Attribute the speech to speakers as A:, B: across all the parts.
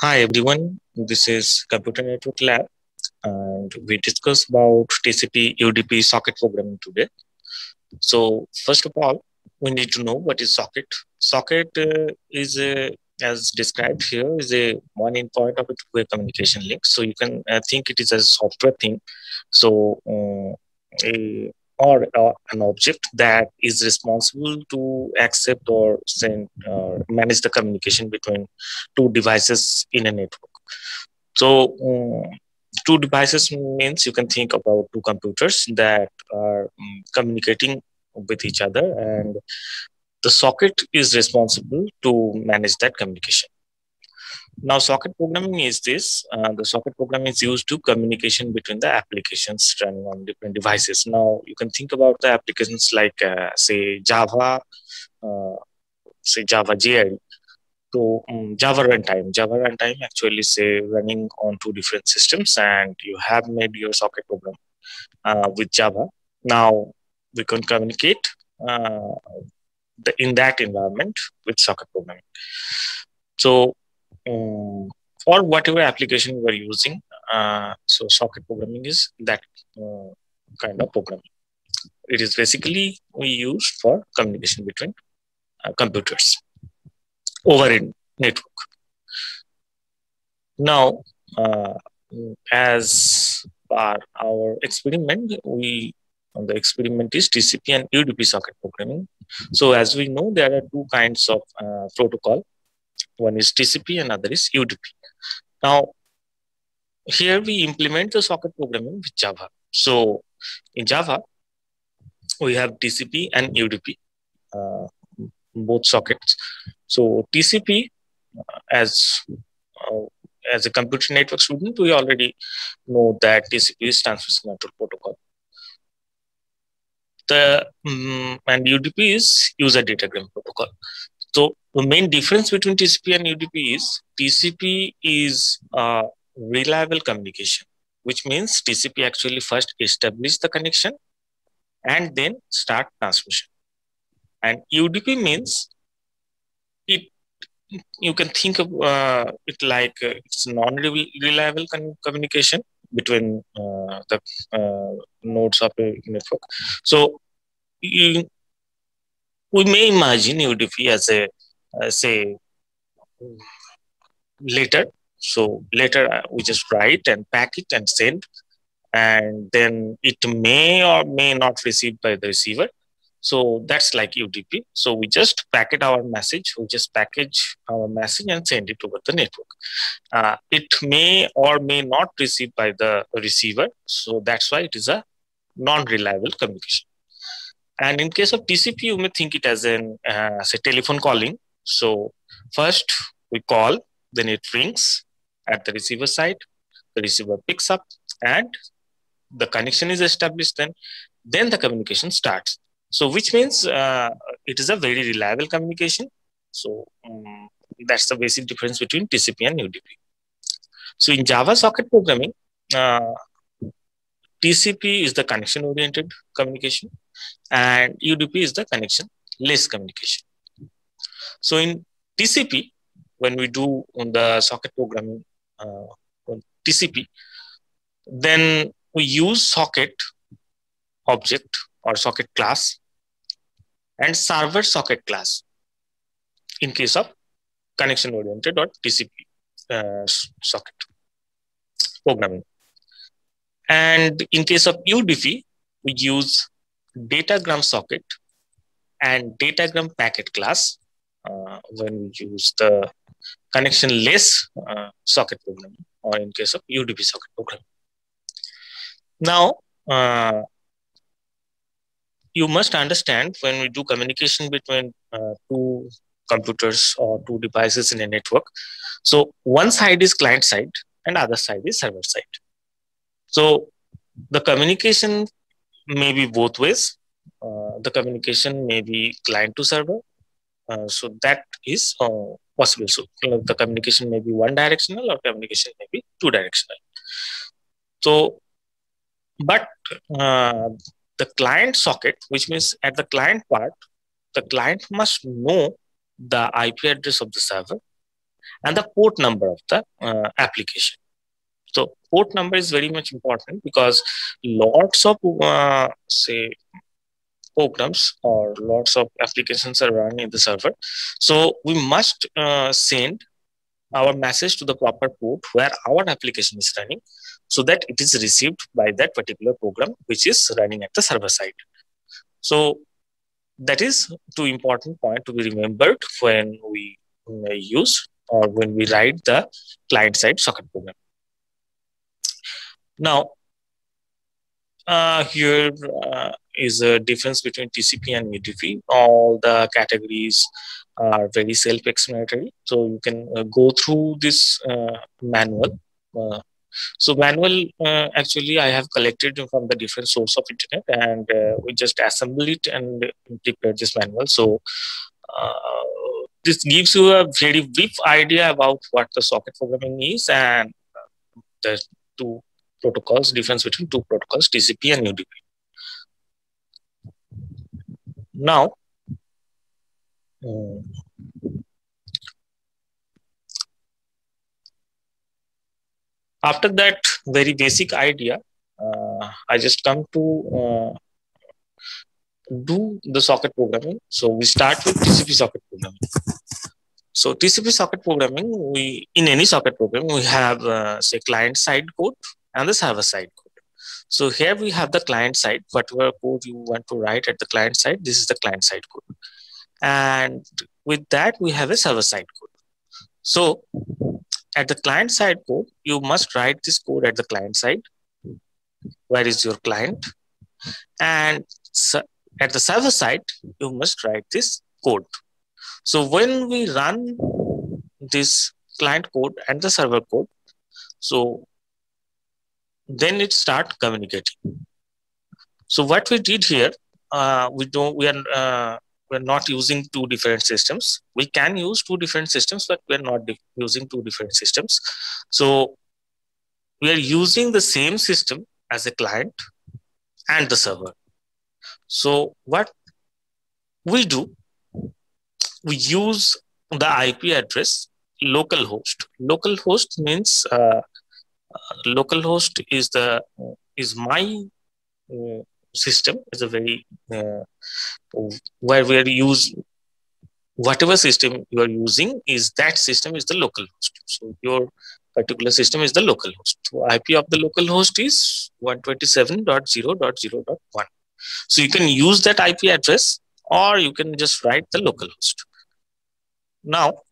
A: Hi everyone, this is Computer Network Lab and we discuss about TCP UDP socket programming today. So first of all, we need to know what is socket. Socket is as described here is a one endpoint of a two-way communication link. So you can think it is a software thing. So or an object that is responsible to accept or send or manage the communication between two devices in a network. So two devices means you can think about two computers that are communicating with each other, and the socket is responsible to manage that communication. Now, socket programming is this. The socket programming is used to communication between the applications running on different devices. Now, you can think about the applications like, say, Java JID. So Java runtime actually is running on two different systems, and you have made your socket program with Java. Now we can communicate uh, in that environment with socket programming. So for whatever application we are using, so socket programming is that kind of programming. It is basically we use for communication between computers over a network. Now, as per our experiment, the experiment is TCP and UDP socket programming. So as we know, there are two kinds of protocol. One is TCP and other is UDP. Now, here we implement the socket programming with Java. So in Java, we have TCP and UDP, both sockets. So TCP, as a computer network student, we already know that TCP is Transmission Control Protocol. And UDP is User Datagram Protocol. So the main difference between TCP and UDP is TCP is reliable communication, which means TCP actually first establish the connection and then start transmission. And UDP means you can think of it like it's non-reliable communication between the nodes of a network. So we may imagine UDP as a say letter. So letter we just write and pack it and send, and then it may or may not receive by the receiver. So that's like UDP. So we just package our message and send it over the network. It may or may not receive by the receiver. So that's why it is a non-reliable communication. And in case of TCP, you may think it as say telephone calling. So first we call, then it rings at the receiver side. The receiver picks up and the connection is established. Then the communication starts. So which means it is a very reliable communication. So that's the basic difference between TCP and UDP. So in Java socket programming, TCP is the connection-oriented communication and UDP is the connection-less communication. So in TCP, when we do on the socket programming on TCP, then we use socket object or socket class and server socket class in case of connection oriented or TCP socket programming. And in case of UDP, we use datagram socket and datagram packet class when we use the connection-less socket programming, or in case of UDP socket programming. Now, you must understand when we do communication between two computers or two devices in a network. So one side is client side and other side is server side. So the communication may be both ways. The communication may be client to server. So that is possible. So the communication may be one directional or communication may be two directional. So, but the client socket, which means at the client part, the client must know the IP address of the server, and the port number of the application. So port number is very much important because lots of say programs or lots of applications are running in the server. So we must send our message to the proper port where our application is running, so that it is received by that particular program which is running at the server side. So that is two important point to be remembered when we use or when we write the client side socket program. Now here is a difference between TCP and UDP. All the categories are very self-explanatory, so you can go through this manual. So manual, actually I have collected from the different source of internet, and we just assemble it and prepare this manual. So this gives you a very brief idea about what the socket programming is and the two protocols, difference between two protocols, TCP and UDP. Now, after that very basic idea, I just come to do the socket programming. So we start with TCP socket programming. So TCP socket programming, we in any socket programming we have say client side code and the server side code. So here we have the client side. Whatever code you want to write at the client side, this is the client side code, and with that we have a server side code. So at the client side code, you must write this code at the client side. Where is your client? And so at the server side, you must write this code. So when we run this client code and the server code, so then it start communicating. So what we did here, we're not using two different systems. We can use two different systems, but we're not using two different systems. So we are using the same system as a client and the server. So what we do, we use the IP address localhost. Localhost means localhost is my system. Is a very where we are using whatever system you are using, is that system is the localhost. So your particular system is the localhost. So IP of the localhost is 127.0.0.1. So you can use that IP address, or you can just write the localhost. Now,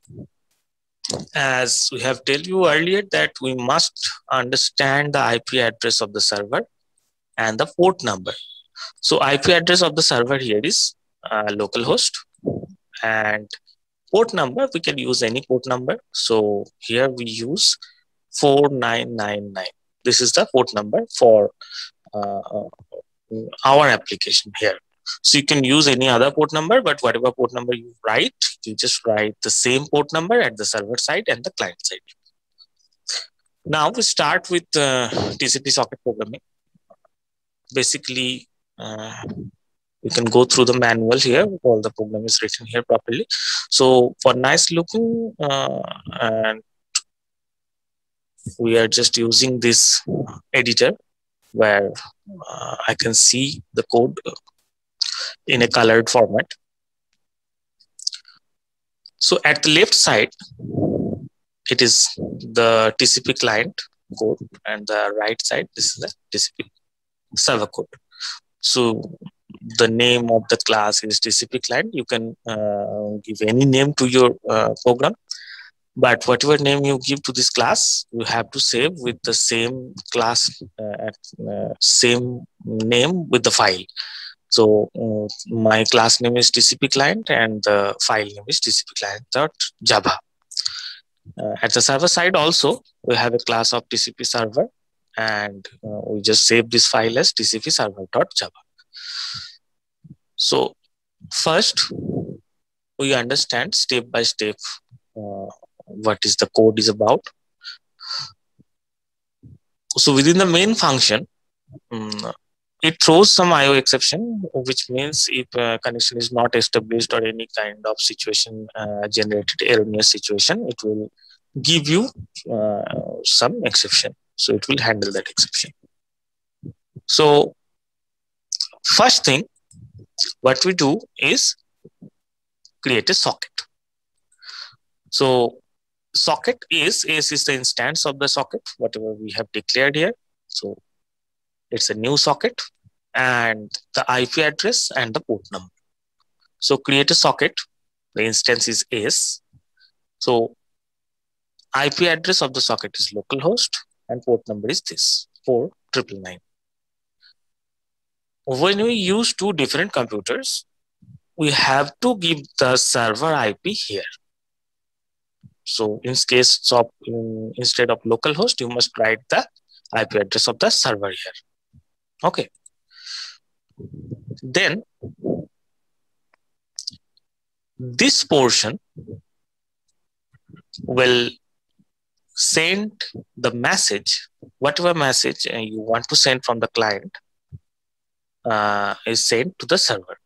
A: as we have told you earlier, that we must understand the IP address of the server and the port number. So IP address of the server here is localhost, and port number, we can use any port number. So here we use 4999. This is the port number for our application here. So you can use any other port number, but whatever port number you write, you just write the same port number at the server side and the client side. Now we start with TCP socket programming. Basically, you can go through the manual here. All the program is written here properly. So for nice looking, and we are just using this editor where I can see the code in a colored format. So at the left side, it is the TCP client code, and the right side, this is the TCP server code. So the name of the class is TCP client. You can give any name to your program, but whatever name you give to this class, you have to save with the same class, same name with the file. So my class name is TCP client, and the file name is TCP client.java. At the server side also, we have a class of TCP server, and we just save this file as TCP server.java. So first, we understand step by step what is the code is about. So within the main function, it throws some IO exception, which means if connection is not established or any kind of situation generated erroneous situation, it will give you some exception. So it will handle that exception. So first thing, what we do is create a socket. So socket is the instance of the socket, whatever we have declared here. So it's a new socket and the IP address and the port number. So create a socket, the instance is S. So IP address of the socket is localhost and port number is this 4999. When we use two different computers, we have to give the server IP here. So in case of instead of localhost, you must write the IP address of the server here. Okay. Then this portion will send the message, whatever message you want to send from the client is sent to the server.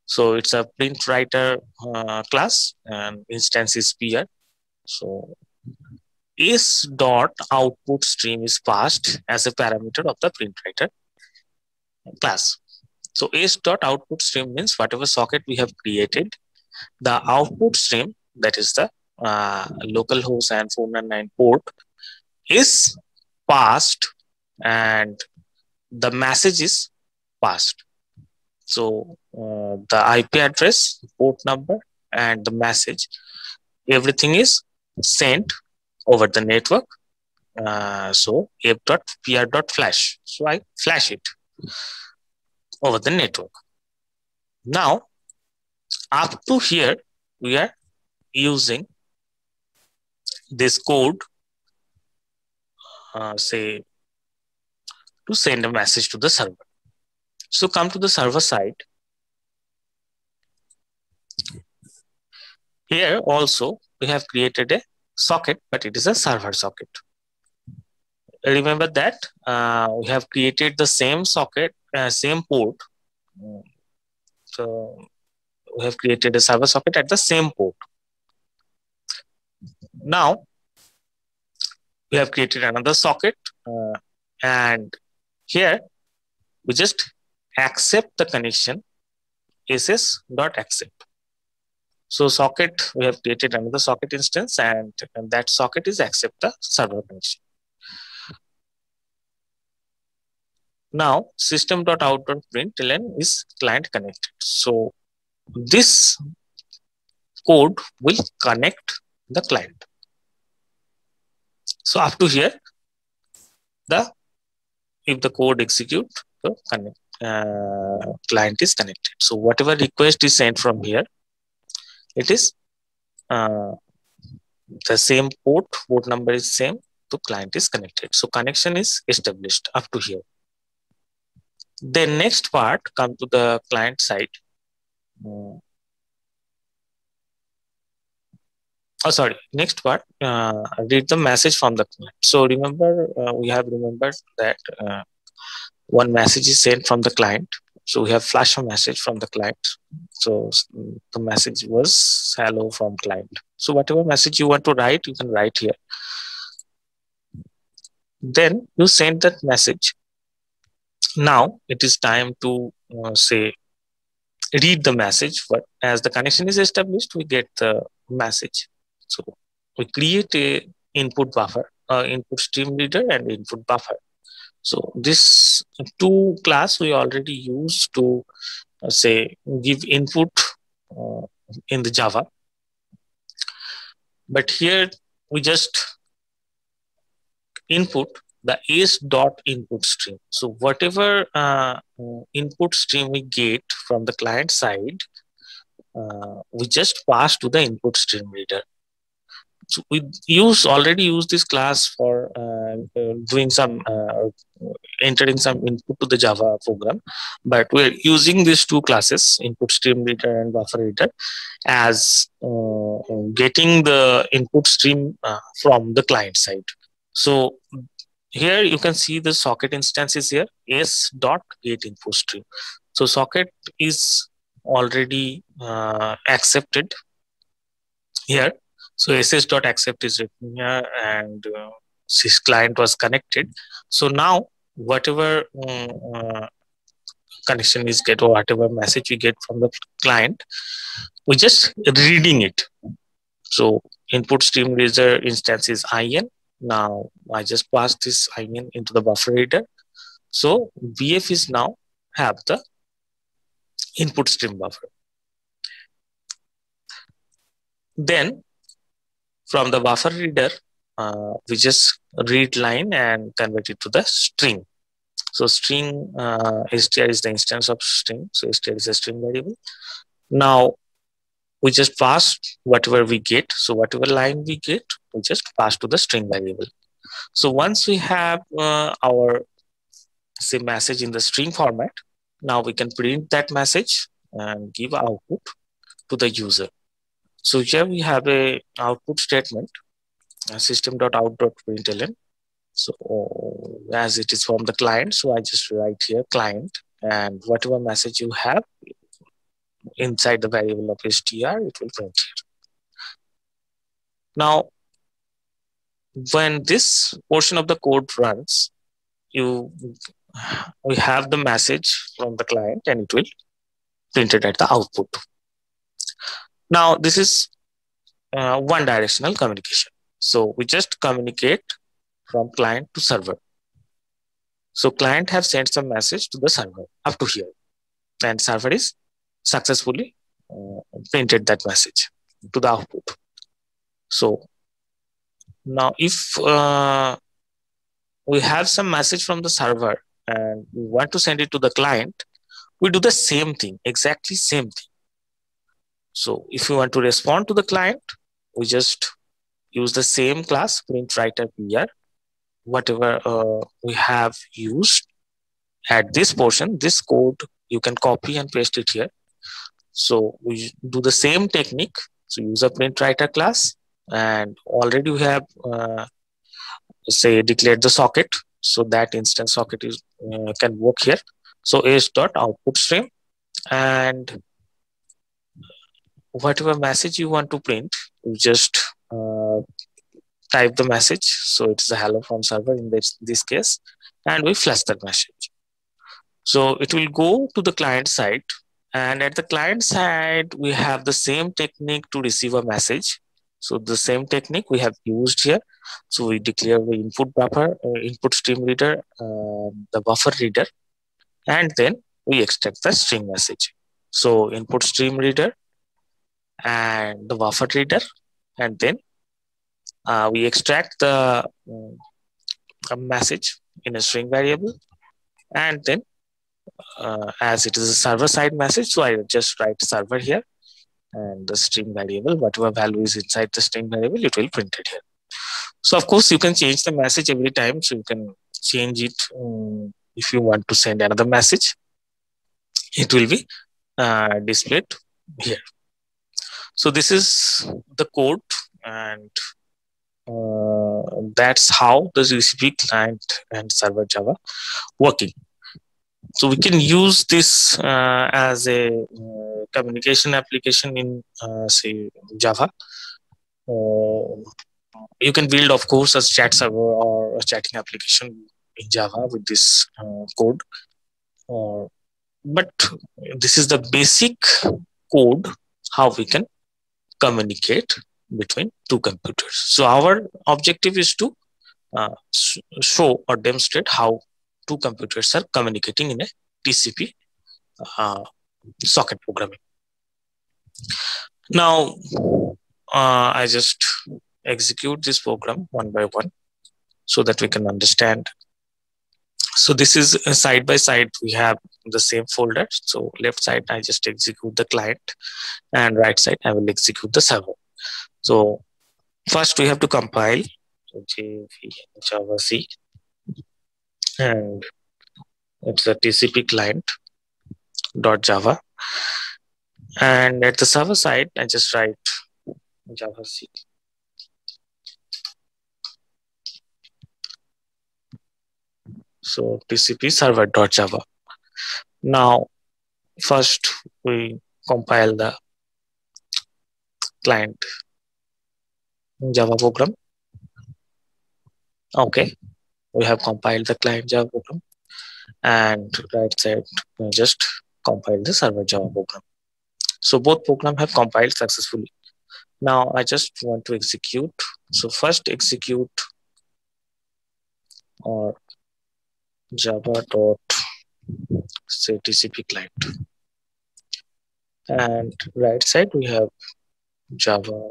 A: So it's a print writer class and instance is PR. So is dot output stream is passed as a parameter of the print writer class. So is dot output stream means whatever socket we have created, the output stream, that is the localhost and 499 port, is passed and the message is passed. So the IP address, port number, and the message, everything is sent over the network. So f.pr.flash. So I flash it over the network. Now, up to here, we are using this code, say, to send a message to the server. So come to the server side. Here also, we have created a socket, but it is a server socket. Remember that we have created the same socket, same port. So we have created a server socket at the same port. Now we have created another socket, and here we just accept the connection ss.accept. So socket, we have created another socket instance, and that socket is accept the server connection. Now system.out.println is client connected. So this code will connect the client. So up to here, if the code execute, the client is connected. So whatever request is sent from here, it is the same port number is same, so client is connected. So connection is established up to here. Then next part, come to the client side. Next part, read the message from the client. So remember, we have remembered that one message is sent from the client. So we have flash a message from the client. So the message was hello from client. So whatever message you want to write, you can write here. Then you send that message. Now it is time to say read the message. But as the connection is established, we get the message. So we create a input buffer, input stream reader and input buffer. So this two class we already use to say give input in the Java. But here we just input the is.input stream. So whatever input stream we get from the client side, we just pass to the input stream reader. So we already use this class for doing some entering some input to the Java program, but we're using these two classes, input stream reader and buffer reader, as getting the input stream from the client side. So here you can see the socket instance is here, s.getInput stream. So socket is already accepted here. So sh.accept is written here, and this client was connected. So now whatever connection is get, or whatever message we get from the client, we just reading it. So input stream reader instance is in. Now I just pass this in into the buffer reader. So VF is now have the input stream buffer. Then from the buffer reader, we just read line and convert it to the string. So string str is the instance of string. So str is a string variable. Now we just pass whatever we get. So whatever line we get, we just pass to the string variable. So once we have our say message in the string format, now we can print that message and give output to the user. So here we have a output statement, system.out.println. So as it is from the client, so I just write here client, and whatever message you have inside the variable of str, it will print here. Now, when this portion of the code runs, we have the message from the client, and it will print it at the output. Now, this is one directional communication. So we just communicate from client to server. So client have sent some message to the server up to here, and server is successfully printed that message to the output. So now if we have some message from the server and we want to send it to the client, we do the same thing, exactly same thing. So if we want to respond to the client, we just use the same class print writer PR. Whatever we have used at this portion, this code, you can copy and paste it here. So we do the same technique. So use a print writer class, and already we have say declared the socket. So that instance socket is can work here. So s.output stream, and whatever message you want to print, you just type the message. So it's a hello from server in this case, and we flash that message. So it will go to the client side, and at the client side, we have the same technique to receive a message. So the same technique we have used here. So we declare the input buffer, input stream reader, the buffer reader, and then we extract the string message. So input stream reader and the buffer reader, and then we extract the message in a string variable, and then as it is a server side message, so I just write server here, and the string variable, whatever value is inside the string variable, it will print it here. So of course you can change the message every time, so you can change it if you want to send another message, it will be displayed here. So this is the code, and that's how the TCP client and server Java working. So we can use this as a communication application in say Java. You can build, of course, a chat server or a chatting application in Java with this code. But this is the basic code how we can communicate between two computers. So our objective is to show or demonstrate how two computers are communicating in a TCP socket programming. Now, I just execute this program one by one so that we can understand. So this is side by side, we have the same folder. So left side, I just execute the client, and right side, I will execute the server. So first we have to compile Java C, and it's a TCP client .java, and at the server side, I just write Java C. So TCP server.java. Now, first we compile the client Java program. Okay, we have compiled the client Java program, and right side we just compile the server Java program. So both program have compiled successfully. Now I just want to execute. So first execute or java dot say TCP client, and right side we have java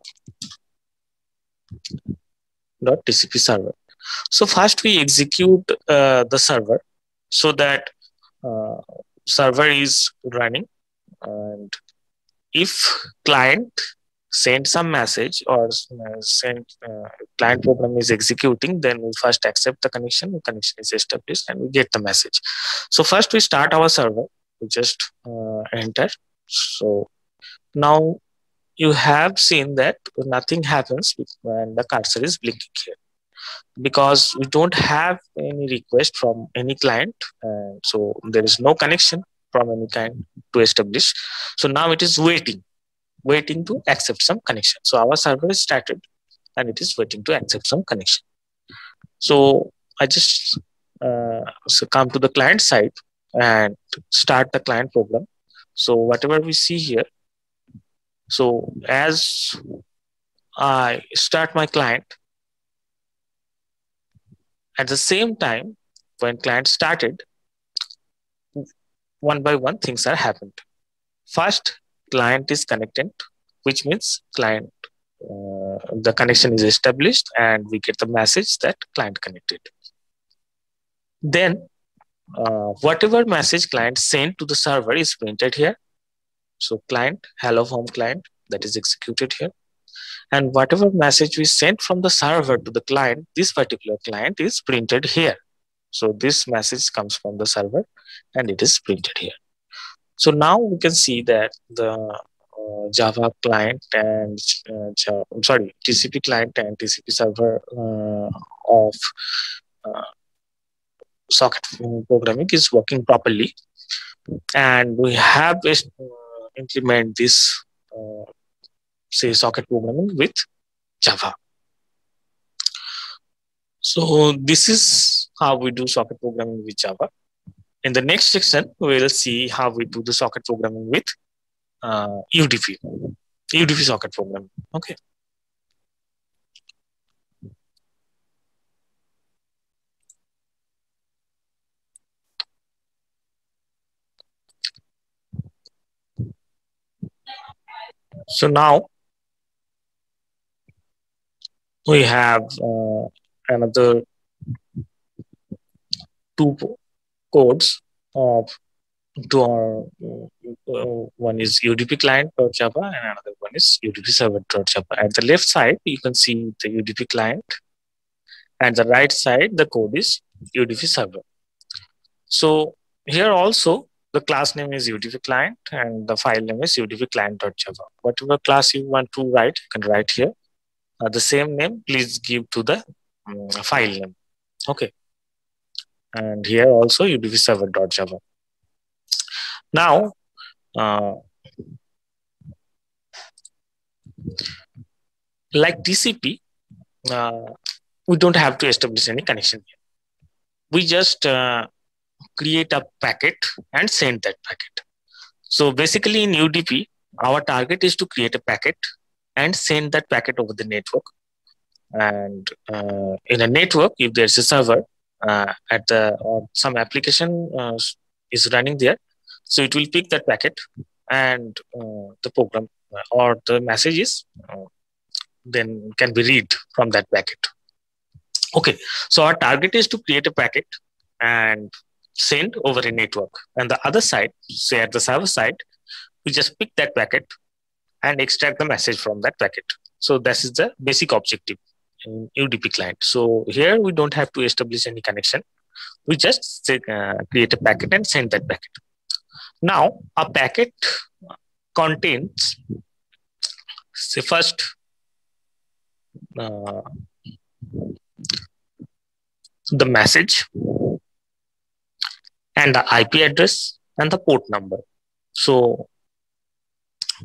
A: dot TCP server. So first we execute the server so that uh, server is running, and if client send some message or send client program is executing, then we first accept the connection is established and we get the message. So first we start our server, we just enter. So now you have seen that nothing happens when the cursor is blinking here, because we don't have any request from any client, and so there is no connection from any kind to establish. So now it is waiting to accept some connection. So our server is started and it is waiting to accept some connection. So I just come to the client side and start the client program. So whatever we see here, so as I start my client, at the same time when client started, one by one things are happened. First, client is connected, which means client the connection is established and we get the message that client connected. Then whatever message client sent to the server is printed here. So client, hello home client, that is executed here. And whatever message we sent from the server to the client, this particular client is printed here. So this message comes from the server and it is printed here. So now we can see that the Java client and TCP client and TCP server of socket programming is working properly, and we have implement this say socket programming with Java. So this is how we do socket programming with Java. In the next section, we will see how we do the socket programming with UDP socket programming. Okay. So now we have another two codes of to our one is UDP client.java and another one is UDP server.java. At the left side, you can see the UDP client, and the right side, the code is UDP server. So here also, the class name is UDP client and the file name is UDP client.java. Whatever class you want to write, you can write here. The same name, please give to the file name. Okay. And here also UDP server.java. Now, like TCP, we don't have to establish any connection here. We just create a packet and send that packet. So basically in UDP, our target is to create a packet and send that packet over the network. And in a network, if there's a server or some application is running there, so it will pick that packet and the program or the messages then can be read from that packet. Okay, so our target is to create a packet and send over a network. And the other side, say at the server side, we just pick that packet and extract the message from that packet. So this is the basic objective in UDP client. So here we don't have to establish any connection. We just create a packet and send that packet. Now a packet contains, say first, the message and the IP address and the port number. So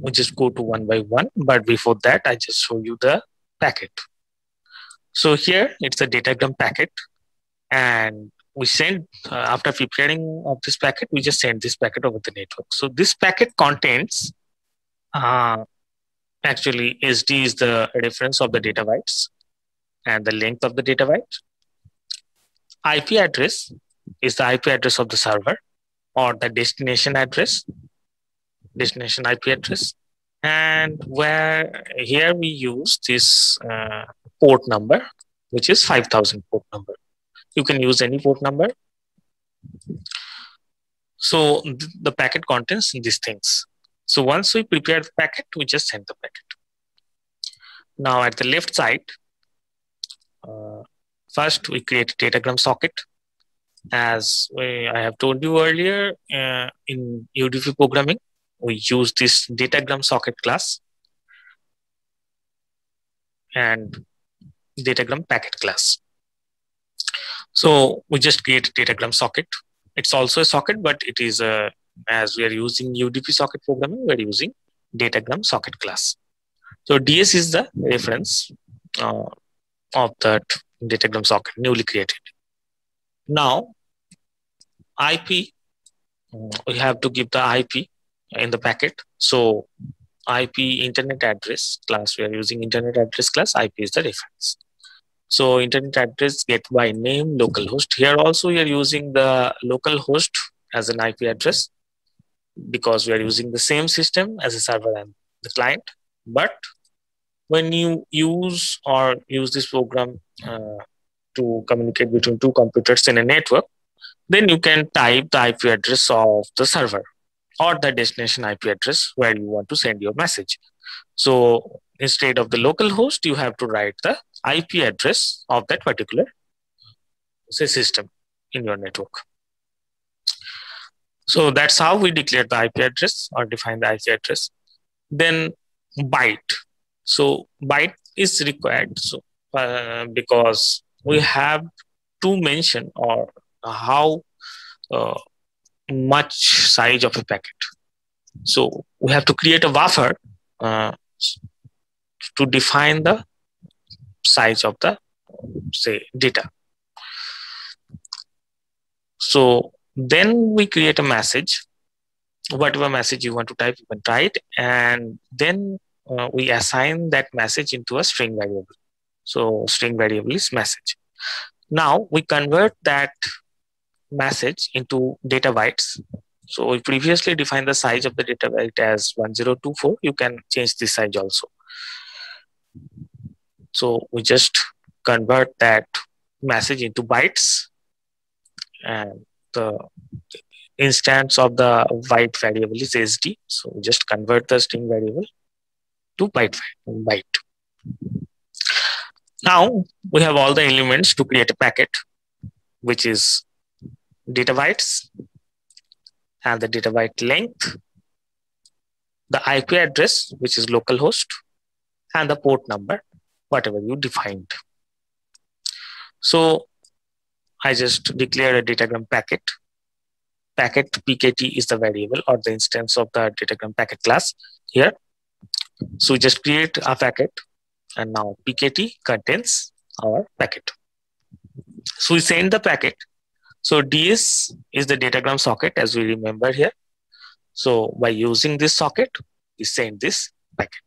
A: we just go to one by one, but before that, I just show you the packet. So here it's a datagram packet, and we send after preparing of this packet, we just send this packet over the network. So this packet contains actually SD is the reference of the data bytes and the length of the data byte. IP address is the IP address of the server or the destination address, destination IP address. And where here we use this port number, which is 5000 port number. You can use any port number. So the packet contains these things. So once we prepare the packet, we just send the packet. Now at the left side, first we create a datagram socket. As I have told you earlier, in UDP programming, we use this datagram socket class and datagram packet class. So we just create a datagram socket. It's also a socket, but it is as we are using UDP socket programming, we are using datagram socket class. So DS is the reference of that datagram socket newly created. Now IP, we have to give the IP in the packet. So IP internet address class, we are using internet address class. IP is the reference. So internet address get by name localhost. Here also we are using the localhost as an IP address because we are using the same system as a server and the client. But when you use this program to communicate between two computers in a network, then you can type the IP address of the server or the destination IP address where you want to send your message. So instead of the local host, you have to write the IP address of that particular system in your network. So that's how we declare the IP address or define the IP address. Then byte. So byte is required because we have to mention or how much size of a packet. So we have to create a buffer to define the size of the data. So then we create a message. Whatever message you want to type, you can type, and then we assign that message into a string variable. So string variable is message. Now we convert that message into data bytes. So we previously defined the size of the data byte as 1024. You can change this size also. So we just convert that message into bytes, and the instance of the byte variable is SD. So we just convert the string variable to byte. Now we have all the elements to create a packet, which is data bytes and the data byte length, the IP address, which is localhost, and the port number, whatever you defined. So I just declare a datagram packet. Packet PKT is the variable or the instance of the datagram packet class here. So we just create a packet, and now PKT contains our packet. So we send the packet. So DS is the datagram socket, as we remember here. So by using this socket, we send this packet.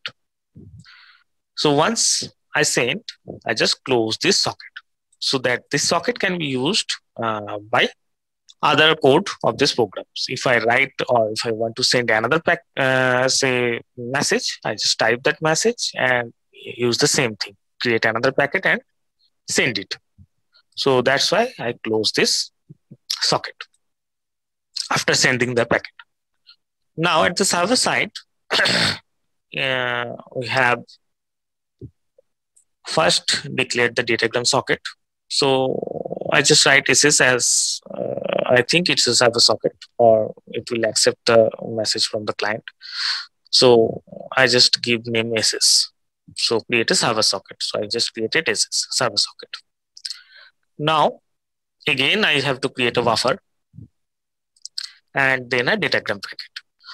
A: So once I send, I just close this socket so that this socket can be used by other code of this program. So if I write or if I want to send another message, I just type that message and use the same thing, create another packet and send it. So that's why I close this socket after sending the packet. Now at the server side, we have first declared the datagram socket. So I just write SS as I think it's a server socket, or it will accept the message from the client. So I just give name SS. So create a server socket. So I just created SS, server socket. Now again I have to create a buffer and then a datagram packet.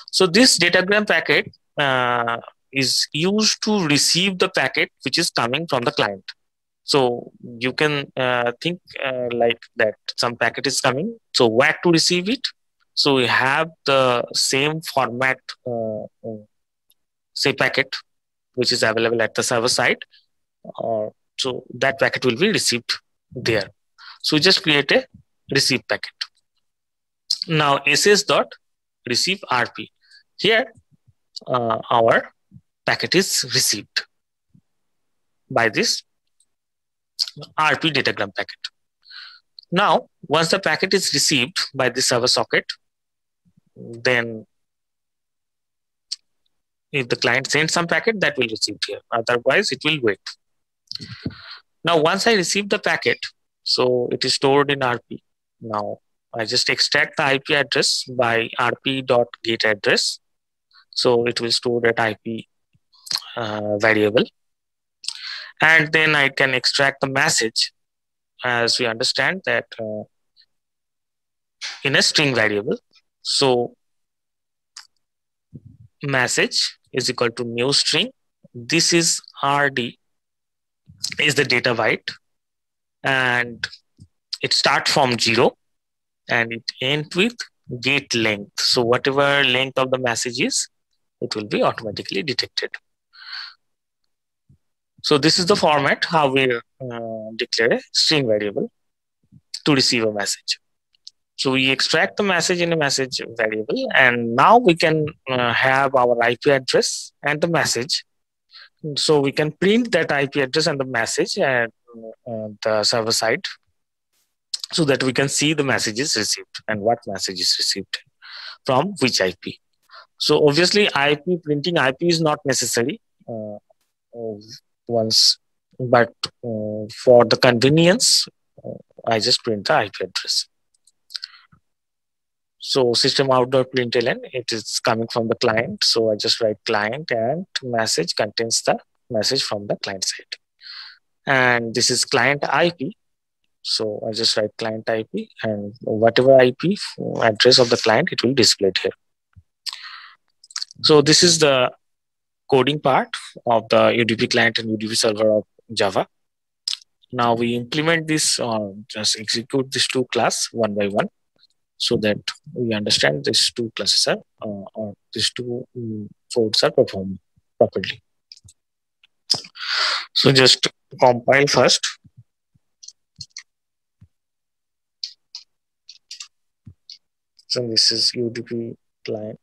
A: So this datagram packet is used to receive the packet which is coming from the client. So you can think like that some packet is coming. So where to receive it? So we have the same format, say packet, which is available at the server side. So that packet will be received there. So we just create a receive packet. Now ss dot receive rp. Here our packet is received by this rp datagram packet. Now once the packet is received by the server socket, then if the client sends some packet, that will receive here. Otherwise, it will wait. Now, once I receive the packet, so it is stored in RP. Now, I just extract the IP address by rp.getAddress. So it will store that IP variable. And then I can extract the message, as we understand that in a string variable. So message is equal to new string. This is RD, is the data byte, and it starts from 0 and it ends with get length. So whatever length of the message is, it will be automatically detected. So this is the format how we declare a string variable to receive a message. So we extract the message in a message variable, and now we can have our IP address and the message. So we can print that IP address and the message at the server side, so that we can see the messages received and what message is received from which IP. So obviously IP printing IP is not necessary once, but for the convenience, I just print the IP address. So system out.println, it is coming from the client. So I just write client and message contains the message from the client side. And this is client IP. So I just write client IP, and whatever IP address of the client, it will display it here. So this is the coding part of the UDP client and UDP server of Java. Now we implement this, just execute these two classes one by one, so that we understand these two classes are, or these two codes are performed properly. So just compile first. So this is UDP client.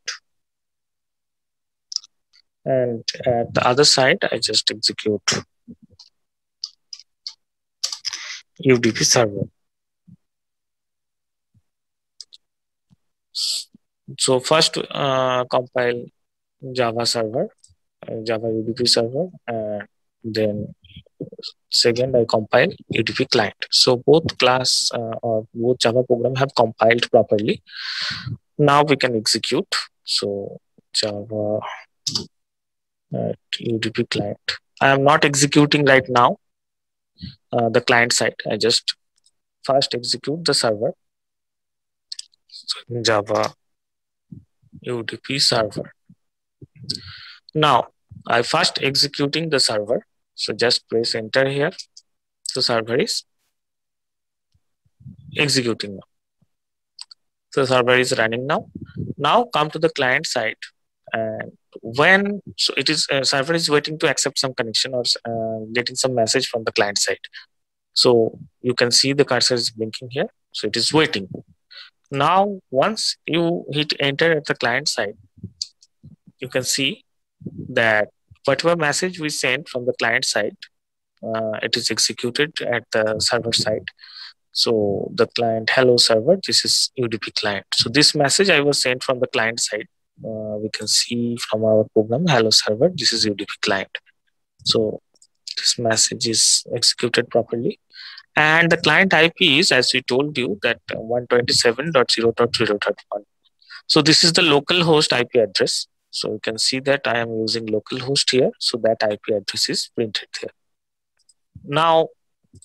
A: And at the other side, I just execute UDP server. So first compile Java server, Java UDP server, and then second I compile UDP client. So both class or both Java program have compiled properly. Now we can execute. So Java UDP client. I am not executing right now the client side. I just first execute the server. So Java UDP server. Now I first executing the server. So just press enter here. So server is executing now. So server is running now. Now come to the client side, and when so it is server is waiting to accept some connection or getting some message from the client side. So you can see the cursor is blinking here. So it is waiting. Now once you hit enter at the client side, you can see that whatever message we sent from the client side, it is executed at the server side. So the client hello server, this is UDP client. So this message I was sent from the client side. We can see from our program hello server, this is UDP client. So this message is executed properly. And the client IP is, as we told you, that 127.0.0.1. So this is the local host IP address. So you can see that I am using localhost here. So that IP address is printed here. Now,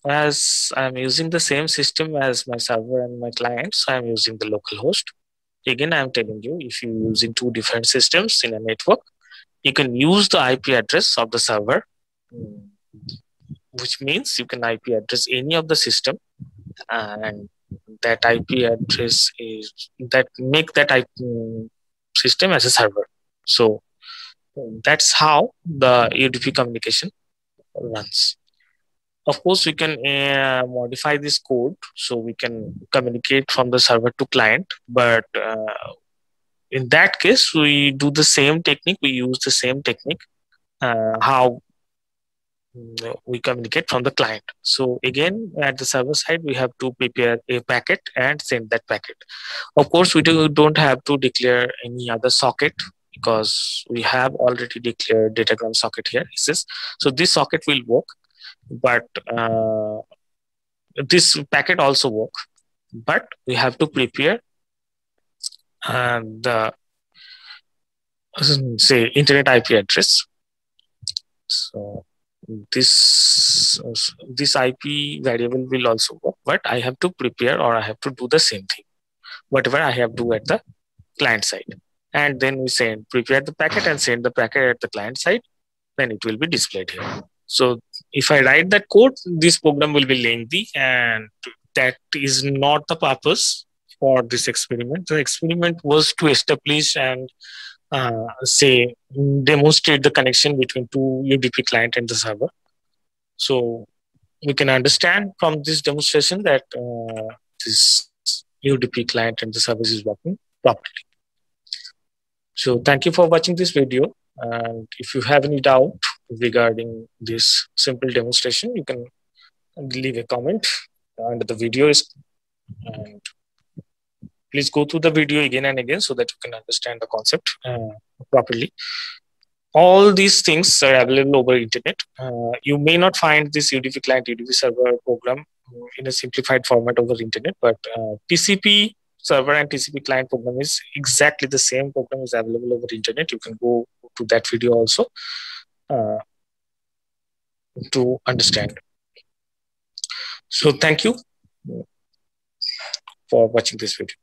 A: as I'm using the same system as my server and my client, so I'm using the localhost. Again, I'm telling you, if you're using two different systems in a network, you can use the IP address of the server which means you can IP address any of the system, and that IP address is that make that IP system as a server. So that's how the UDP communication runs. Of course, we can modify this code so we can communicate from the server to client, but in that case, we do the same technique. We use the same technique how we communicate from the client. So again, at the server side, we have to prepare a packet and send that packet. Of course, we don't have to declare any other socket because we have already declared datagram socket here. So this socket will work, but this packet also work. But we have to prepare the say internet IP address. So this IP variable will also work, but I have to prepare or I have to do the same thing, whatever I have to do at the client side. And then we prepare the packet and send the packet at the client side, then it will be displayed here. So if I write that code, this program will be lengthy, and that is not the purpose for this experiment. The experiment was to establish and demonstrate the connection between two UDP client and the server. So we can understand from this demonstration that this UDP client and the service is working properly. So thank you for watching this video. And if you have any doubt regarding this simple demonstration, you can leave a comment under the videos, and please go through the video again and again so that you can understand the concept properly. All these things are available over internet. You may not find this UDP client, UDP server program in a simplified format over internet, but TCP server and TCP client program is exactly the same program is available over internet. You can go to that video also to understand. So thank you for watching this video.